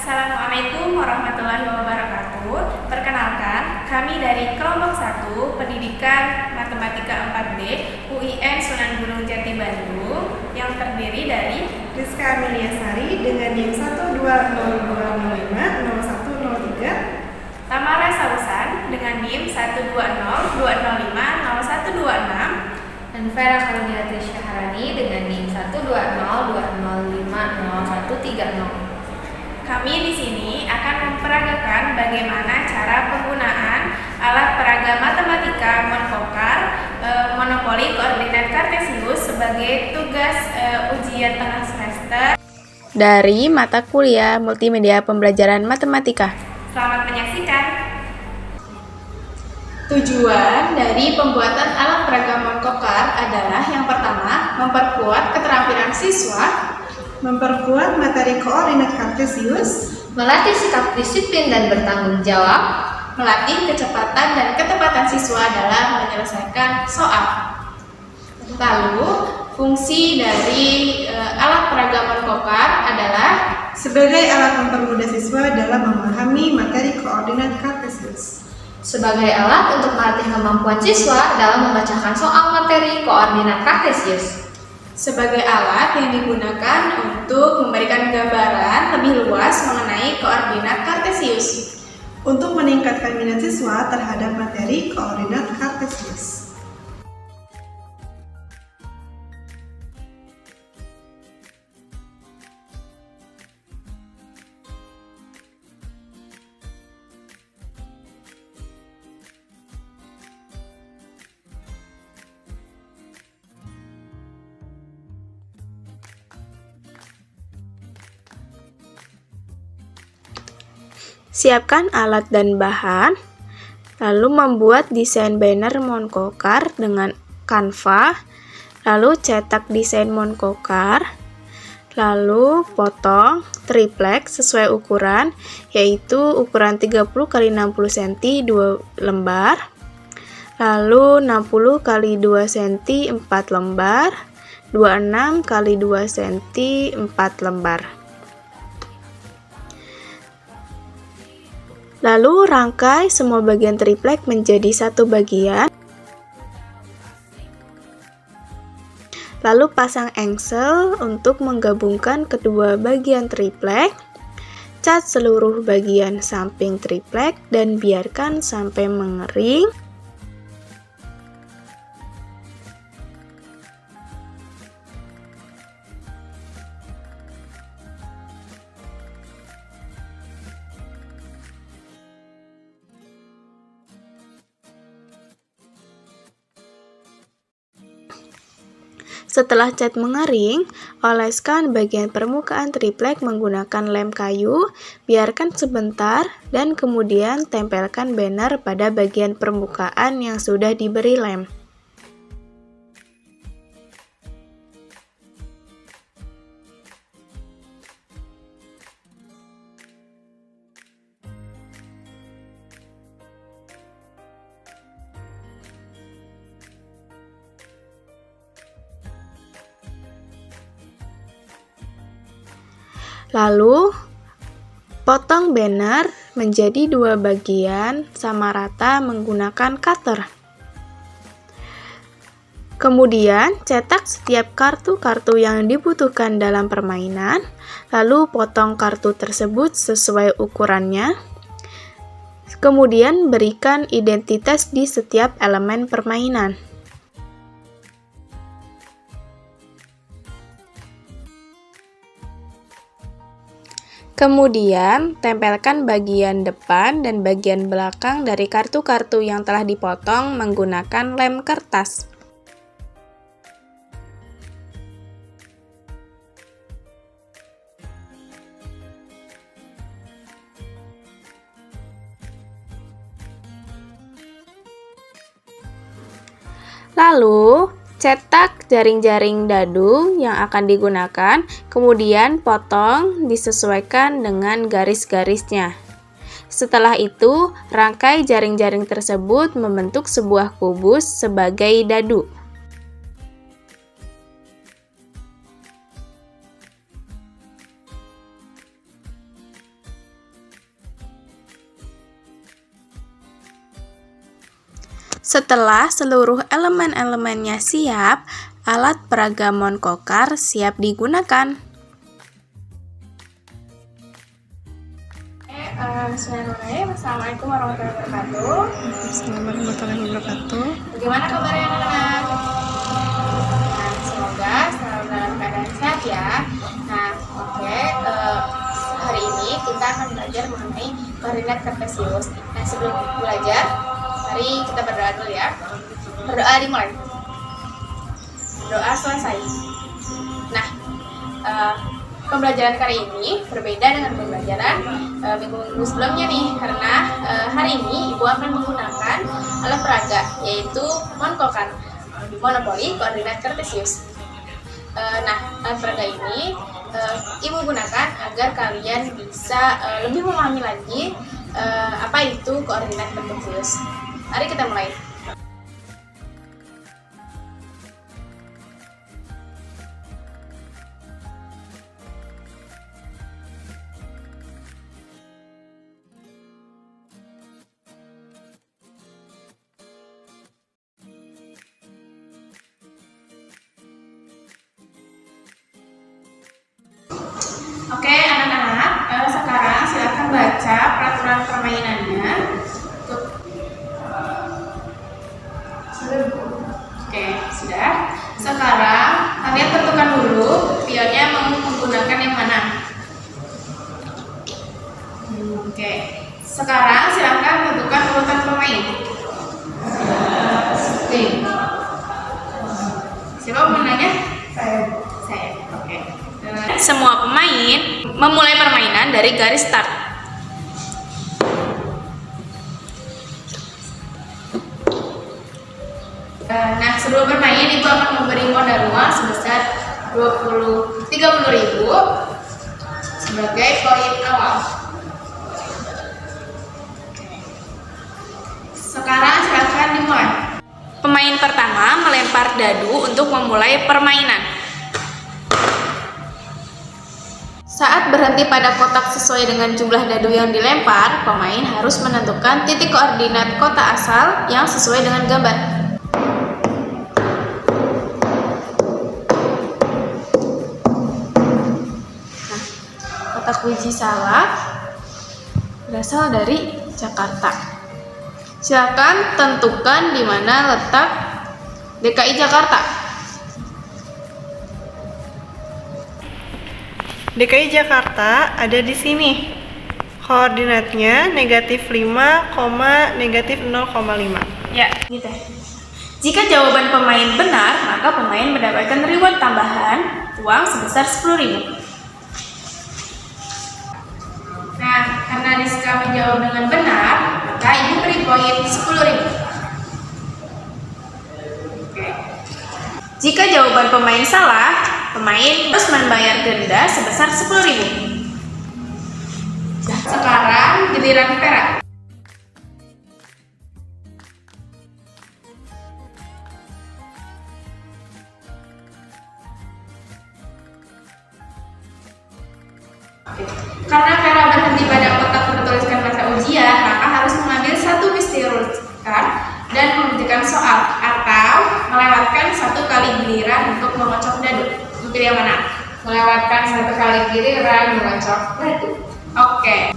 Assalamualaikum warahmatullahi wabarakatuh. Perkenalkan, kami dari kelompok 1 Pendidikan Matematika 4D UIN Sunan Gunung Jati Bandung yang terdiri dari Rizka Ameliasari dengan NIM 120250103, Tamara Sausan dengan NIM 12020050126, dan Vera Karunia Syahrani dengan NIM 12020050130. Kami di sini akan memperagakan bagaimana cara penggunaan alat peraga matematika Monpokar monopoli koordinat kartesius sebagai tugas ujian tengah semester dari mata kuliah Multimedia Pembelajaran Matematika. Selamat menyaksikan. Tujuan dari pembuatan alat peraga Monpokar adalah yang pertama, memperkuat keterampilan siswa, memperkuat materi koordinat kartesius, Melatih sikap disiplin dan bertanggung jawab, melatih kecepatan dan ketepatan siswa dalam menyelesaikan soal. Lalu, fungsi dari alat peraga Monpokar adalah sebagai alat mempermudah siswa dalam memahami materi koordinat kartesius, sebagai alat untuk melatih kemampuan siswa dalam membacakan soal materi koordinat kartesius, sebagai alat yang digunakan untuk memberikan gambaran lebih luas mengenai koordinat kartesius, untuk meningkatkan minat siswa terhadap materi koordinat kartesius. Siapkan alat dan bahan, lalu membuat desain banner Monpokar dengan Canva, lalu cetak desain Monpokar, lalu potong triplek sesuai ukuran, yaitu ukuran 30 x 60 cm 2 lembar, lalu 60 x 2 cm 4 lembar, 26 x 2 cm 4 lembar. Lalu rangkai semua bagian triplek menjadi satu bagian. Lalu pasang engsel untuk menggabungkan kedua bagian triplek. Cat seluruh bagian samping triplek dan biarkan sampai mengering. Setelah cat mengering, oleskan bagian permukaan triplek menggunakan lem kayu, biarkan sebentar, dan kemudian tempelkan banner pada bagian permukaan yang sudah diberi lem. Lalu, potong banner menjadi dua bagian sama rata menggunakan cutter. Kemudian, cetak setiap kartu-kartu yang dibutuhkan dalam permainan, lalu potong kartu tersebut sesuai ukurannya. Kemudian, berikan identitas di setiap elemen permainan. Kemudian, tempelkan bagian depan dan bagian belakang dari kartu-kartu yang telah dipotong menggunakan lem kertas. Lalu, cetak jaring-jaring dadu yang akan digunakan, kemudian potong disesuaikan dengan garis-garisnya. Setelah itu, rangkai jaring-jaring tersebut membentuk sebuah kubus sebagai dadu. Setelah seluruh elemen-elemennya siap, alat peraga Monkocar siap digunakan. Bismillahirrahmanirrahim. Assalamualaikum warahmatullahi wabarakatuh. Assalamualaikum warahmatullahi wabarakatuh. Bagaimana kabarnya anak-anak? Nah, semoga selalu dalam keadaan sehat ya. Nah, hari ini kita akan belajar mengenai koordinat kartesius. Nah, sebelum belajar, mari kita berdoa dulu ya. Berdoa dimulai. Doa selesai. Nah, pembelajaran kali ini berbeda dengan pembelajaran minggu-minggu sebelumnya nih, karena hari ini Ibu akan menggunakan alat peraga, yaitu Monkocar, monopoli koordinat kartesius. Alat peraga ini Ibu gunakan agar kalian bisa lebih memahami lagi apa itu koordinat kartesius. Mari kita mulai. Oke, anak-anak, sekarang silakan baca peraturan permainannya. Oke, sudah. Sekarang kalian tentukan dulu pionnya mau menggunakan yang mana. Oke, sekarang silakan tentukan urutan pemain. Siapa mau nanya? Saya. Oke. Semua pemain memulai permainan dari garis start. Nah, sebelum bermain Ibu akan memberi modal uang sebesar 30.000 sebagai poin awal. Sekarang silakan dimulai. Pemain pertama melempar dadu untuk memulai permainan. Saat berhenti pada kotak sesuai dengan jumlah dadu yang dilempar, pemain harus menentukan titik koordinat kotak asal yang sesuai dengan gambar. Nah, kotak biji salak berasal dari Jakarta. Silakan tentukan di mana letak DKI Jakarta. DKI Jakarta ada di sini. Koordinatnya -5, -0,5. Ya, gitu. Jika jawaban pemain benar, maka pemain mendapatkan reward tambahan uang sebesar 10.000. Nah, karena Rizka menjawab dengan benar, maka Ibu beri poin 10.000. Oke. Jika jawaban pemain salah, pemain harus membayar denda sebesar 10.000. Sekarang giliran Vera. Karena Vera berhenti pada kotak bertuliskan mata ujian, maka harus mengambil satu misterius card dan menghentikan soal atau melewatkan satu kali giliran untuk mengocok dadu. Pilih yang mana? Melewatkan satu kali giliran mengocok dadu. Oke.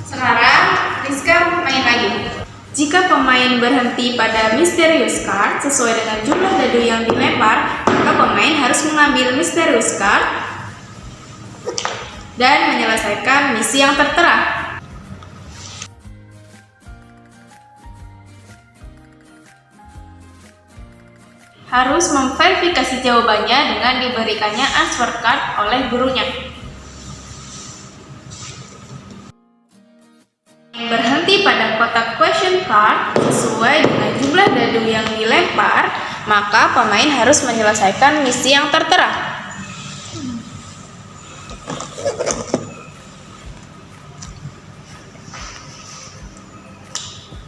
Sekarang Rizka main lagi. Jika pemain berhenti pada misterius card sesuai dengan jumlah dadu yang dilempar, maka pemain harus mengambil misterius card dan menyelesaikan misi yang tertera. Harus memverifikasi jawabannya dengan diberikannya answer card oleh gurunya. Berhenti pada kotak question card sesuai dengan jumlah dadu yang dilempar, maka pemain harus menyelesaikan misi yang tertera.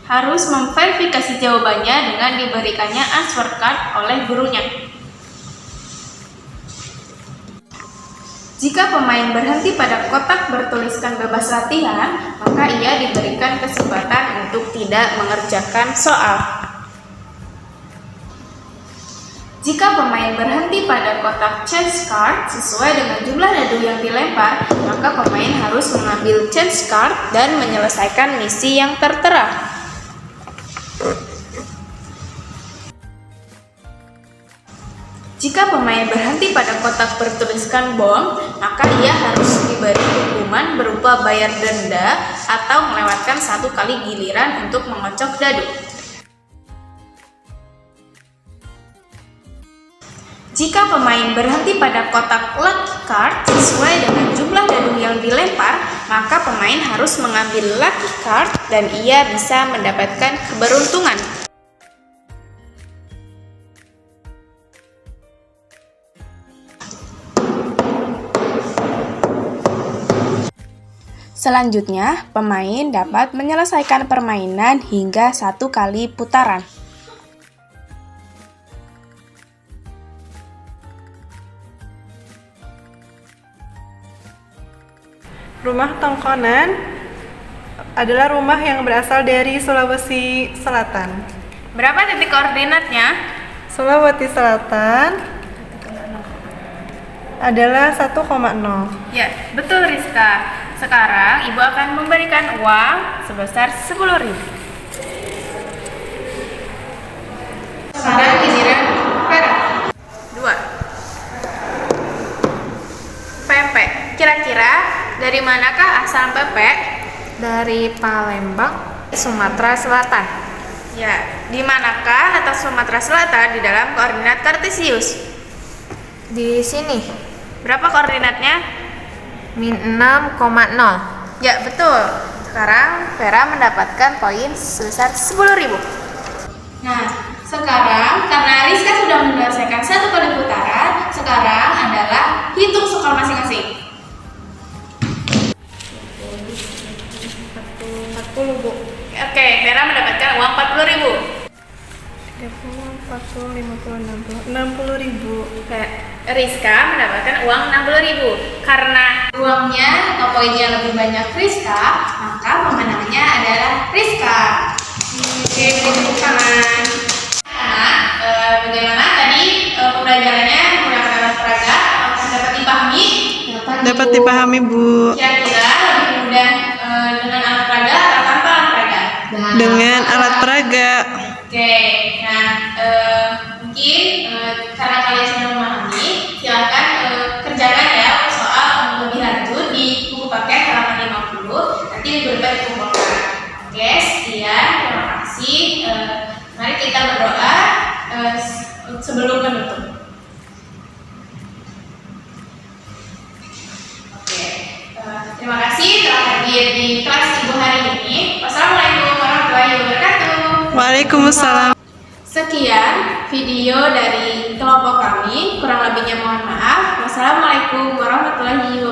Harus memverifikasi jawabannya dengan diberikannya answer card oleh gurunya. Jika pemain berhenti pada kotak bertuliskan bebas latihan, maka ia diberikan kesempatan untuk tidak mengerjakan soal. Jika pemain berhenti pada kotak change card sesuai dengan jumlah dadu yang dilempar, maka pemain harus mengambil change card dan menyelesaikan misi yang tertera. Jika pemain berhenti pada kotak bertuliskan bom, maka ia harus diberi hukuman berupa bayar denda atau melewatkan 1 kali giliran untuk mengocok dadu. Jika pemain berhenti pada kotak lucky card sesuai dengan jumlah dadu yang dilempar, maka pemain harus mengambil lucky card dan ia bisa mendapatkan keberuntungan. Selanjutnya, pemain dapat menyelesaikan permainan hingga 1 kali putaran. Rumah Tongkonan adalah rumah yang berasal dari Sulawesi Selatan. Berapa titik koordinatnya? Sulawesi Selatan adalah 1,0. Ya, betul Rizka. Sekarang Ibu akan memberikan uang sebesar 10.000. Sekarang giliran Vera. 2. Pepek. Kira-kira dari manakah asal pepek? Dari Palembang, Sumatera Selatan. Ya, di manakah letak Sumatera Selatan di dalam koordinat kartesius? Di sini, Berapa koordinatnya? -6,0. Ya, betul. Sekarang Vera mendapatkan poin sebesar 10.000. Nah, sekarang karena Rizka sudah menyelesaikan 1 kali putaran, sekarang adalah hitung skor masing-masing. 40, Bu. Oke, Vera mendapatkan uang 40.000. 30, 40, 50, 60 ribu. Rizka mendapatkan uang 60.000. Karena uangnya atau poinnya lebih banyak Rizka, maka pemenangnya adalah Rizka. Oke, beri tepuk tangan. Nah, bagaimana tadi pembelajarannya menggunakan alat peraga? Apakah dapat dipahami? Dapat dipahami, Bu. Kira-kira lebih mudah dengan alat peraga atau tanpa alat peraga? Dengan alat peraga. Oke, nah mungkin karena kalian sudah memahami, silakan kerjakan ya soal lebih lanjut di buku paket halaman 50. Nanti berupa dikumpulkan. Oke, sekian, terima kasih. Mari kita berdoa sebelum menutup. Oke, terima kasih telah hadir di kelas Ibu hari ini. Wassalamualaikum warahmatullahi wabarakatuh. Waalaikumsalam. Sekian video dari kelompok kami, kurang lebihnya mohon maaf. Wassalamualaikum warahmatullahi wabarakatuh.